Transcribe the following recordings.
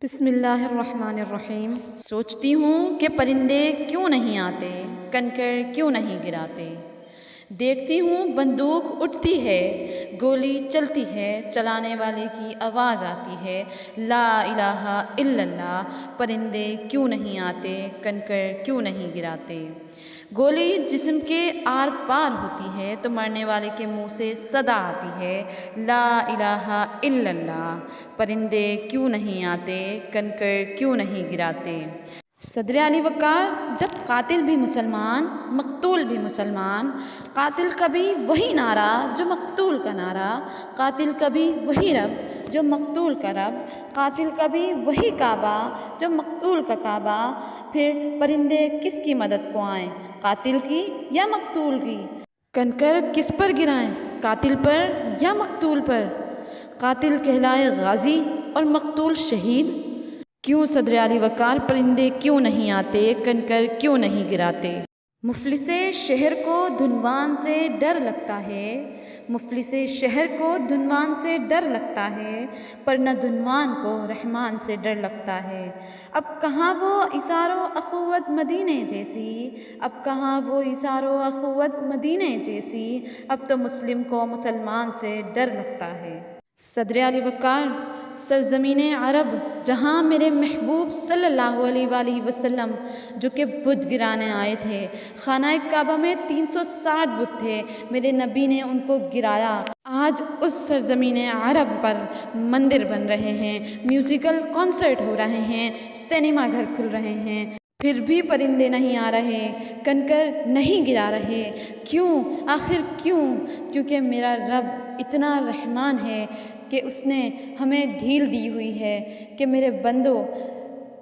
بسم اللہ الرحمن الرحیم۔ سوچتی ہوں کہ پرندے کیوں نہیں آتے، کنکر کیوں نہیں گراتے۔ دیکھتی ہوں بندوق اٹھتی ہے، گولی چلتی ہے، چلانے والے کی آواز آتی ہے، لا الہ الا اللہ۔ پرندے کیوں نہیں آتے، کنکر کیوں نہیں گراتے۔ گولی جسم کے آر پار ہوتی ہے تو مرنے والے کے منہ سے صدا آتی ہے، لا الہ الا اللہ۔ پرندے کیوں نہیں آتے، کنکر کیوں نہیں گراتے۔ صدر علی وقار، جب قاتل بھی مسلمان، مقتول بھی مسلمان، قاتل کا بھی وہی نعرہ جو مقتول کا نعرہ، قاتل کا بھی وہی رب جو مقتول کا رب، قاتل کا بھی وہی کعبہ جو مقتول کا کعبہ، پھر پرندے کس کی مدد کو آئیں، قاتل کی یا مقتول کی۔ کنکر کس پر گرائیں، قاتل پر یا مقتول پر۔ قاتل کہلائے غازی اور مقتول شہید۔ کیوں صدر علی وقار، پرندے کیوں نہیں آتے، کنکر کیوں نہیں گراتے۔ مفلس شہر کو دھنوان سے ڈر لگتا ہے، مفلس شہر کو دھنوان سے ڈر لگتا ہے، پر نہ دھنوان کو رحمان سے ڈر لگتا ہے۔ اب کہاں وہ ایثار و اخوت مدینے جیسی، اب کہاں وہ ایثار و اخوت مدینے جیسی، اب تو مسلم کو مسلمان سے ڈر لگتا ہے۔ صدر علی وقار، سرزمین عرب جہاں میرے محبوب صلی اللہ علیہ وآلہ وسلم جو کہ بت گرانے آئے تھے، خانہ کعبہ میں 360 بت تھے، میرے نبی نے ان کو گرایا۔ آج اس سرزمین عرب پر مندر بن رہے ہیں، میوزیکل کنسرٹ ہو رہے ہیں، سینما گھر کھل رہے ہیں، پھر بھی پرندے نہیں آ رہے، کنکر نہیں گرا رہے۔ کیوں؟ آخر کیوں؟ کیونکہ میرا رب اتنا رحمان ہے کہ اس نے ہمیں ڈھیل دی ہوئی ہے کہ میرے بندو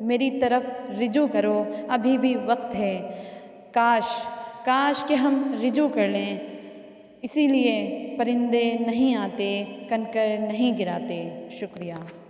میری طرف رجوع کرو، ابھی بھی وقت ہے۔ کاش کہ ہم رجوع کر لیں۔ اسی لیے پرندے نہیں آتے، کنکر نہیں گراتے۔ شکریہ۔